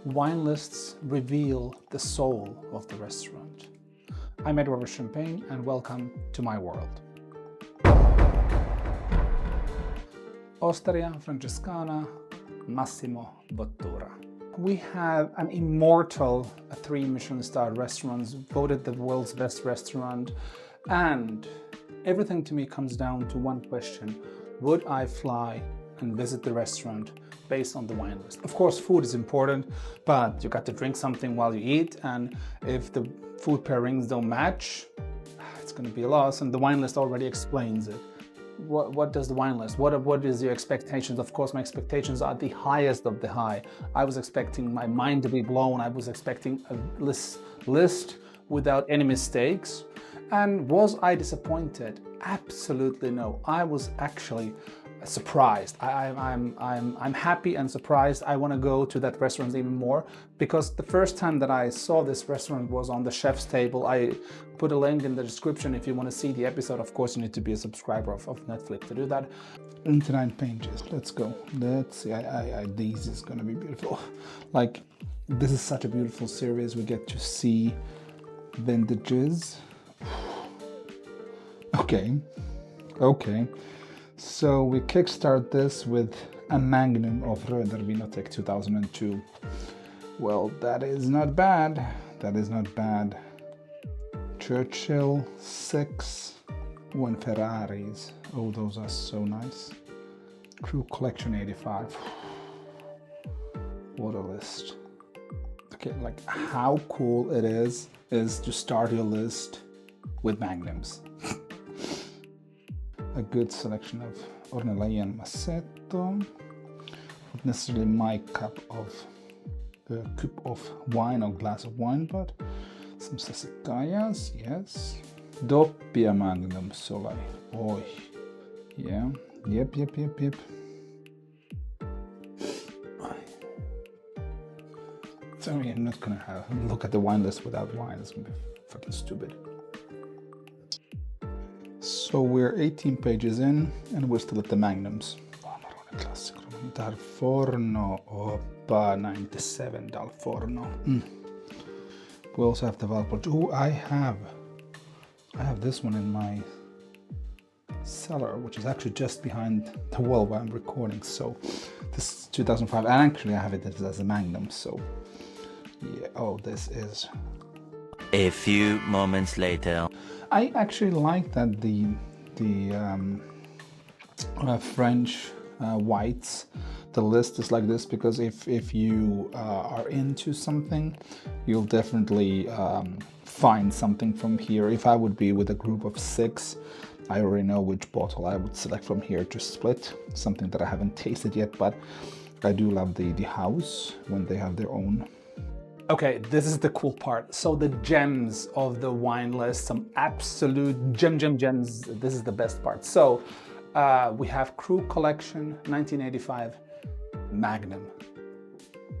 Wine lists reveal the soul of the restaurant. I'm Edward Champagne and welcome to my world. Osteria Francescana, Massimo Bottura. We have an immortal 3 Michelin-starred restaurants, voted the world's best restaurant, and everything to me comes down to one question: would I fly and visit the restaurant based on the wine list? Of course, food is important, but you got to drink something while you eat, and if the food pairings don't match, it's going to be a loss, and the wine list already explains it. What does the wine list? What is your expectations? Of course, my expectations are the highest of the high. I was expecting my mind to be blown. I was expecting a list without any mistakes. And was I disappointed? Absolutely no. I was actually surprised. I'm happy and surprised. I want to go to that restaurant even more, because the first time that I saw this restaurant was on the chef's table. I put a link in the description if you want to see the episode. Of course, you need to be a subscriber of Netflix to do that. 29 pages. Let's go. Let's see. This is gonna be beautiful. Like, this is such a beautiful series. We get to see vintages. Okay. So we kickstart this with a magnum of Röder Vinotec 2002. Well, that is not bad. That is not bad. Churchill 6. One Ferraris. Oh, those are so nice. Crew Collection 85. What a list. Okay, like how cool it is to start your list with magnums. A good selection of Ornellaia and Massetto. Not necessarily my cup of wine or glass of wine, but some Sassicaillas, yes. Doppia Magnum Solai. Oi. Yeah. Yep. Sorry, I'm not gonna look at the wine list without wine. It's gonna be fucking stupid. So we're 18 pages in and we're still at the magnums. Amarone classico. Dal forno. Oppa, 97 dal forno. We also have the Valpolicella. Oh, I have this one in my cellar, which is actually just behind the wall where I'm recording. So this is 2005, and actually I have it as a magnum. So yeah. Oh, this is. A few moments later. I actually like that the French whites, the list is like this, because if you are into something, you'll definitely find something from here. If I would be with a group of 6, I already know which bottle I would select from here to split, something that I haven't tasted yet, but I do love the house when they have their own. Okay, this is the cool part. So the gems of the wine list, some absolute gems. This is the best part. So we have Crew Collection 1985 Magnum.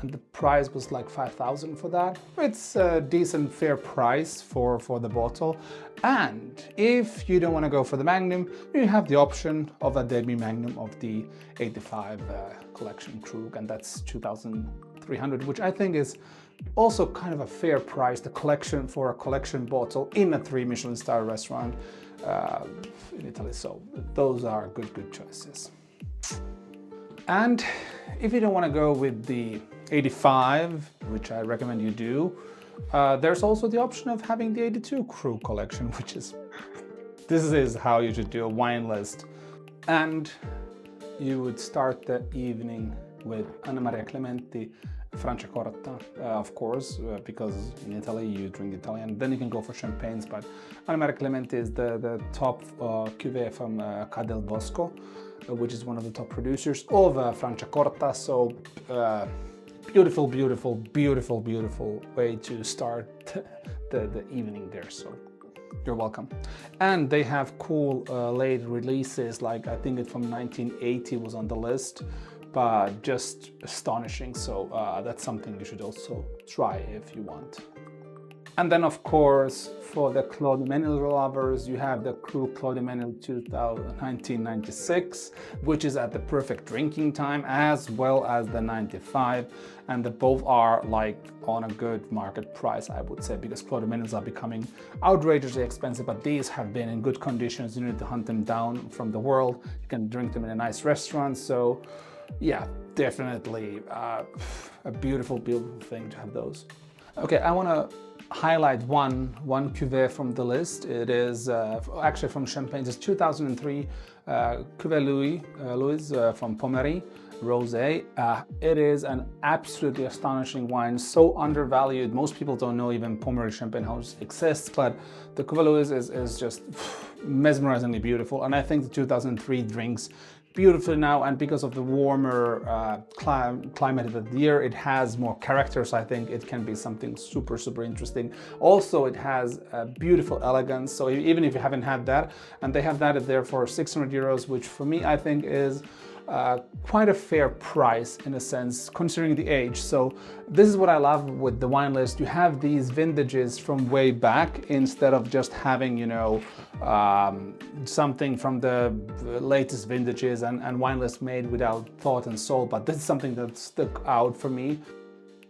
And the price was like 5,000 for that. It's a decent, fair price for the bottle. And if you don't want to go for the Magnum, you have the option of a demi Magnum of the 85 Collection Krug, and that's 2,300, which I think is also kind of a fair price, the collection for a collection bottle in a 3 Michelin star restaurant in Italy. So those are good choices. And if you don't want to go with the 85, which I recommend you do, there's also the option of having the 82 Crew collection, which is, this is how you should do a wine list. And you would start the evening with Anna Maria Clementi Franciacorta, of course, because in Italy you drink Italian. Then you can go for champagnes, but Anna Maria Clementi is the top cuvée from Ca del Bosco, which is one of the top producers of Franciacorta. So beautiful way to start the evening there. So you're welcome. And they have cool late releases, like I think it's from 1980 was on the list, but just astonishing. So that's something you should also try if you want. And then, of course, for the Claude Menil lovers, you have the Cru Claude Menil 1996, which is at the perfect drinking time, as well as the 95. And both are like on a good market price, I would say, because Claude Menils are becoming outrageously expensive, but these have been in good conditions. You need to hunt them down from the world. You can drink them in a nice restaurant. So yeah, definitely a beautiful, beautiful thing to have those. Okay, I want to highlight one cuvée from the list. It is actually from Champagne. It's 2003 Cuvée Louis from Pommery Rosé. It is an absolutely astonishing wine, so undervalued. Most people don't know even Pommery Champagne House exists, but the Cuvée Louis is just mesmerizingly beautiful, and I think the 2003 drinks beautifully now, and because of the warmer climate of the year, it has more character, so I think it can be something super, super interesting. Also, it has a beautiful elegance, so even if you haven't had that, and they have that there for 600 euros, which for me I think is quite a fair price in a sense, considering the age. So this is what I love with the wine list. You have these vintages from way back instead of just having, you know, something from the latest vintages and wine lists made without thought and soul. But this is something that stuck out for me.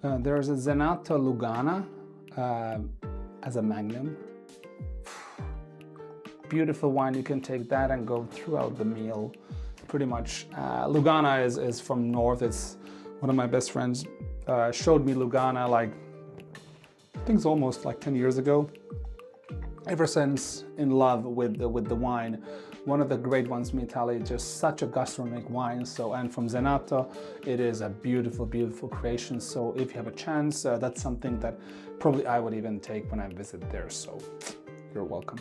There's a Zenato Lugana as a magnum. Beautiful wine. You can take that and go throughout the meal. Pretty much. Lugana is from north. It's one of my best friends showed me Lugana like, I think it's almost like 10 years ago. Ever since, in love with the wine. One of the great ones from Italy, just such a gastronomic wine. So, and from Zenato, it is a beautiful, beautiful creation. So if you have a chance, that's something that probably I would even take when I visit there. So you're welcome.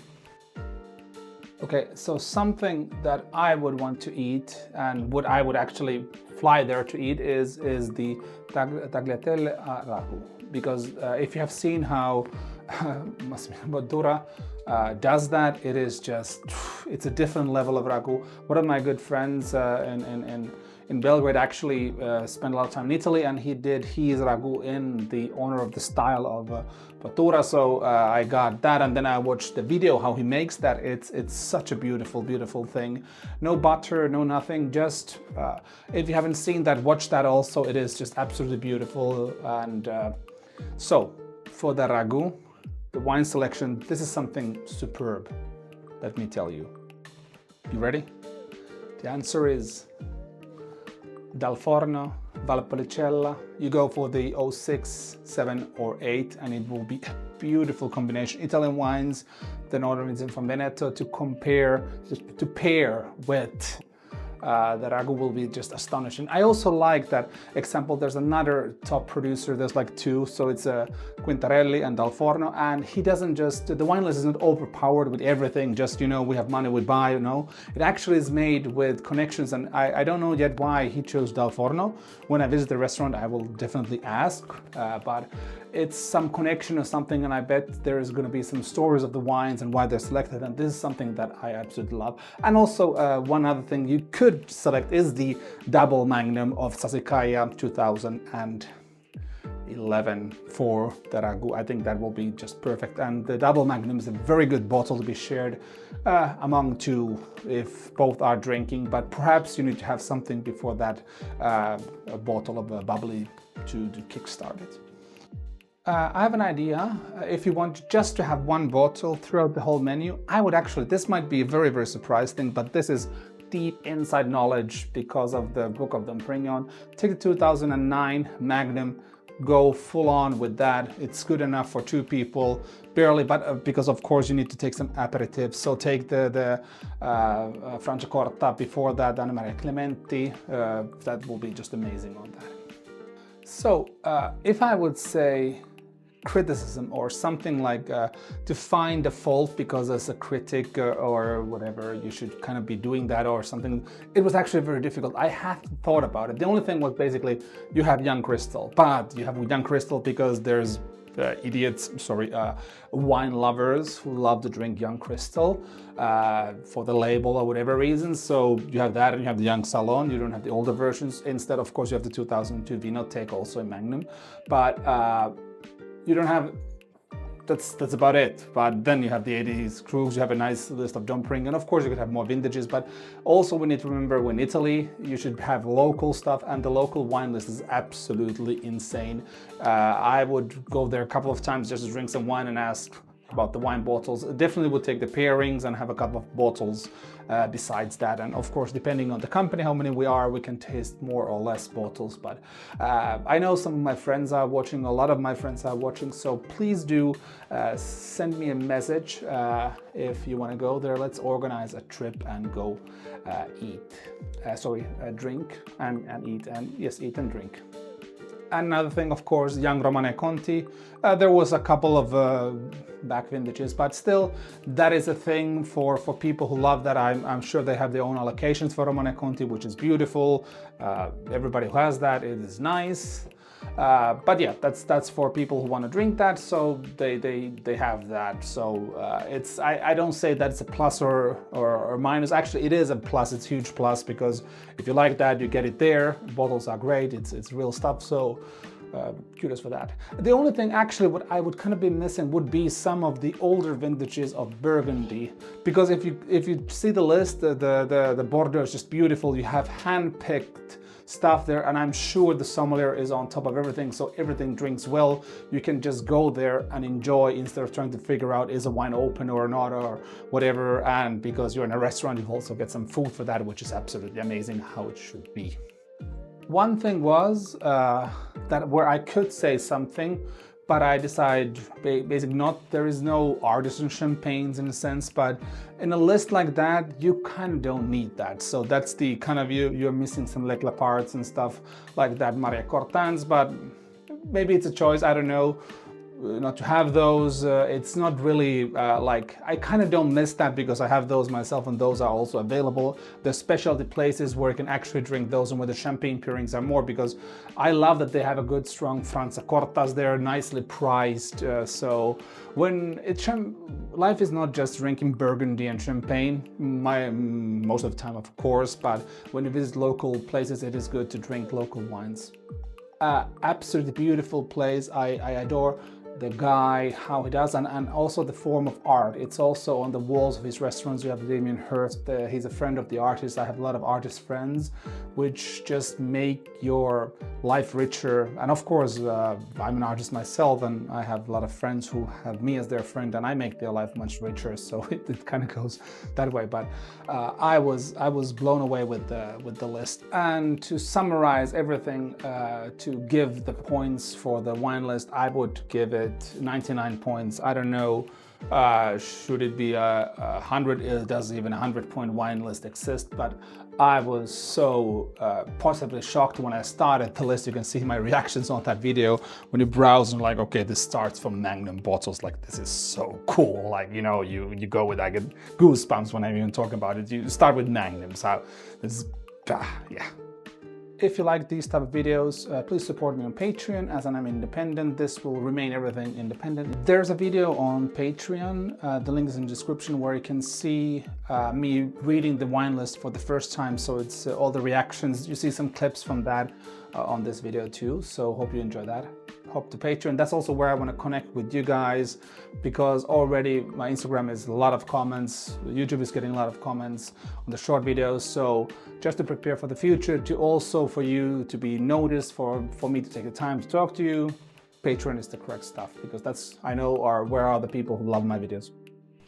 Okay, so something that I would want to eat and what I would actually fly there to eat is the tagliatelle ragu. Because if you have seen how Massimo Bottura does that, it is just, it's a different level of ragu. One of my good friends in Belgrade actually spent a lot of time in Italy, and he did his ragu in the honor of the style of Bottura. So I got that, and then I watched the video how he makes that. It's such a beautiful, beautiful thing. No butter, no nothing. Just if you haven't seen that, watch that also. It is just absolutely beautiful. And so for the ragu, the wine selection, this is something superb. Let me tell you. You ready? The answer is Dal Forno, Valpolicella. You go for the 06, 7 or 8 and it will be a beautiful combination. Italian wines, the northern wines from Veneto to pair with the ragu will be just astonishing. I also like that example. There's another top producer, there's like two, so it's Quintarelli and Dal Forno, and he doesn't just, the wine list isn't overpowered with everything, just, you know, we have money, we buy, you know. It actually is made with connections, and I don't know yet why he chose Dal Forno. When I visit the restaurant, I will definitely ask, but it's some connection or something, and I bet there is going to be some stories of the wines and why they're selected, and this is something that I absolutely love. And also one other thing you could select is the double magnum of Sassicaia 2011 for the ragu. I think that will be just perfect, and the double magnum is a very good bottle to be shared among two if both are drinking, but perhaps you need to have something before that, a bottle of bubbly to kickstart it. I have an idea. If you want just to have one bottle throughout the whole menu, I would actually, this might be a very, very surprising, but this is deep inside knowledge because of the book of Dom Pérignon. Take the 2009 Magnum, go full on with that. It's good enough for two people, barely, but because of course you need to take some aperitifs. So take the Franciacorta before that, Anna Maria Clementi. That will be just amazing on that. So if I would say criticism or something like to find a fault because as a critic or whatever you should kind of be doing that or something, it was actually very difficult. I had thought about it. The only thing was basically you have young crystal, but you have young crystal because there's wine lovers who love to drink young crystal for the label or whatever reasons. So you have that, and you have the young Salon. You don't have the older versions. Instead, of course, you have the 2002 Vinotec, also in Magnum, but you don't have that's about it. But then you have the 80s Krug, you have a nice list of Dom Pérignon, and of course you could have more vintages, but also we need to remember when Italy, you should have local stuff, and the local wine list is absolutely insane. I would go there a couple of times just to drink some wine and ask about the wine bottles. Definitely would take the pairings and have a couple of bottles besides that, and of course depending on the company how many we are, we can taste more or less bottles. But I know some of my friends are watching, a lot of my friends are watching, so please do send me a message if you want to go there. Let's organize a trip and go drink and eat, and yes, eat and drink. Another thing, of course, young Romane Conti. There was a couple of back vintages, but still, that is a thing for people who love that. I'm sure they have their own allocations for Romane Conti, which is beautiful. Everybody who has that, it is nice. But yeah, that's for people who want to drink that, so they have that. So I don't say that it's a plus or minus. Actually, it is a plus. It's a huge plus, because if you like that, you get it there. Bottles are great. It's real stuff. So kudos for that. The only thing actually what I would kind of be missing would be some of the older vintages of Burgundy, because if you see the list, the Bordeaux is just beautiful. You have hand-picked stuff there, and I'm sure the sommelier is on top of everything, so everything drinks well. You can just go there and enjoy instead of trying to figure out is a wine open or not or whatever. And because you're in a restaurant, you also get some food for that, which is absolutely amazing, how it should be. One thing was that where I could say something, but I decided basically not. There is no artisan champagnes in a sense, but in a list like that, you kind of don't need that. So that's the kind of, you're missing some Les Claparts and stuff like that, Maria Cortans, but maybe it's a choice, I don't know, not to have those. It's not really like, I kind of don't miss that because I have those myself, and those are also available. There's specialty places where you can actually drink those and where the champagne pairings are more, because I love that they have a good strong Franciacortas there, nicely priced. So when life is not just drinking Burgundy and champagne, most of the time of course, but when you visit local places, it is good to drink local wines. Absolutely beautiful place. I adore the guy, how he does, and also the form of art. It's also on the walls of his restaurants. You have Damien Hirst, he's a friend of the artist. I have a lot of artist friends, which just make your life richer. And of course, I'm an artist myself, and I have a lot of friends who have me as their friend, and I make their life much richer. So it kind of goes that way. But I was blown away with the list. And to summarize everything, to give the points for the wine list, I would give it 99 points. I don't know, should it be 100? Does even a 100-point wine list exist? But I was so possibly shocked when I started the list. You can see my reactions on that video when you browse and like, okay, this starts from Magnum bottles. Like, this is so cool. Like, you know, you go with, I get goosebumps when I'm even talking about it. You start with Magnum. So it's yeah. If you like these type of videos, please support me on Patreon, as I'm independent. This will remain everything independent. There's a video on Patreon, the link is in the description, where you can see me reading the wine list for the first time. So it's all the reactions. You see some clips from that on this video too. So hope you enjoy that. Hop to Patreon. That's also where I want to connect with you guys, because already my Instagram is a lot of comments, YouTube is getting a lot of comments on the short videos. So just to prepare for the future, to also for you to be noticed, for me to take the time to talk to you, Patreon is the correct stuff, because that's, I know, where are the people who love my videos.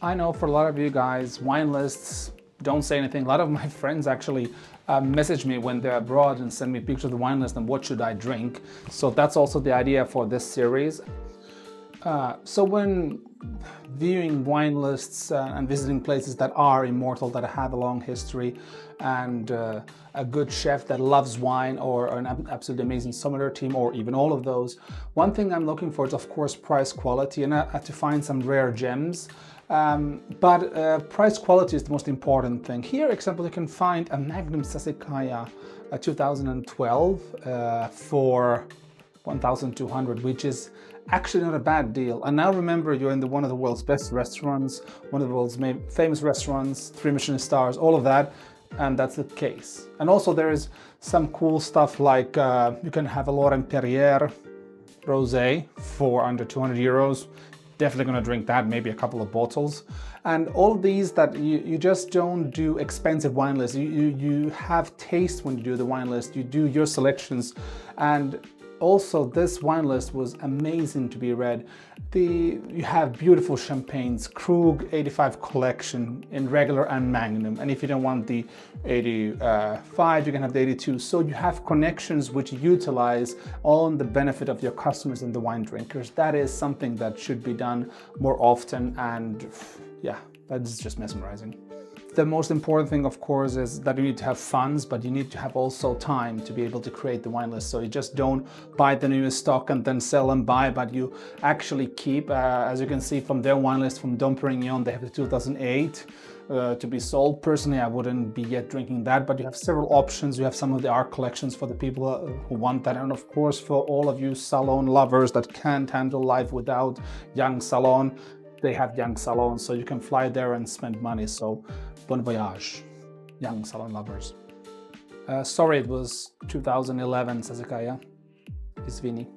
I know for a lot of you guys, wine lists don't say anything. A lot of my friends actually message me when they're abroad and send me pictures of the wine list and what should I drink. So that's also the idea for this series. So when viewing wine lists and visiting places that are immortal, that have a long history, and a good chef that loves wine, or an absolutely amazing sommelier team, or even all of those, one thing I'm looking for is, of course, price quality, and I have to find some rare gems. But price quality is the most important thing. Here, example, you can find a Magnum Sassicaia 2012 for 1,200, which is actually not a bad deal. And now remember, you're in one of the world's best restaurants, one of the world's famous restaurants, 3 Michelin stars, all of that, and that's the case. And also there is some cool stuff like you can have a Laurent Perrier Rosé for under 200 euros. definitely gonna drink that, maybe a couple of bottles. And all these that you just don't do expensive wine lists. You have taste when you do the wine list. You do your selections. And also this wine list was amazing to be read. You have beautiful champagnes, Krug 85 collection in regular and magnum. And if you don't want the 85, you can have the 82. So you have connections which you utilize on the benefit of your customers and the wine drinkers. That is something that should be done more often, and yeah, that's just mesmerizing. The most important thing, of course, is that you need to have funds, but you need to have also time to be able to create the wine list. So you just don't buy the newest stock and then sell and buy, but you actually keep, as you can see from their wine list from Dom Pérignon, they have the 2008 to be sold. Personally, I wouldn't be yet drinking that, but you have several options. You have some of the art collections for the people who want that. And of course, for all of you salon lovers that can't handle life without young salon, they have young salons, so you can fly there and spend money. So bon voyage, young salon lovers. Sorry, it was 2011, Sazekaya. Izvini.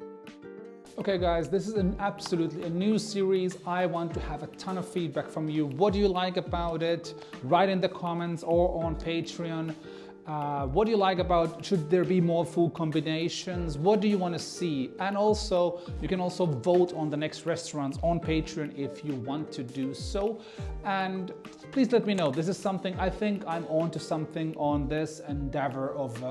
Okay guys, this is absolutely a new series. I want to have a ton of feedback from you. What do you like about it? Write in the comments or on Patreon. What do you like about, should there be more food combinations? What do you want to see? And also, you can also vote on the next restaurants on Patreon if you want to do so. And please let me know. This is something, I think I'm on to something on this endeavor of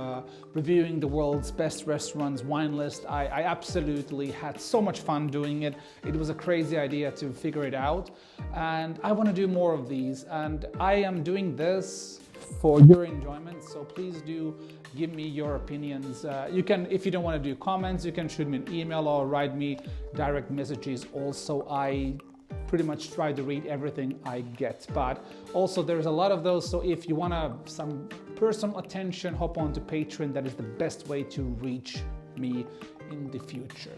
reviewing the world's best restaurants wine list. I absolutely had so much fun doing it. It was a crazy idea to figure it out. And I want to do more of these. And I am doing this for your enjoyment, so please do give me your opinions. You can, if you don't want to do comments, you can shoot me an email or write me direct messages. Also, I pretty much try to read everything I get, but also there's a lot of those, so if you want some personal attention, hop on to Patreon. That is the best way to reach me in the future.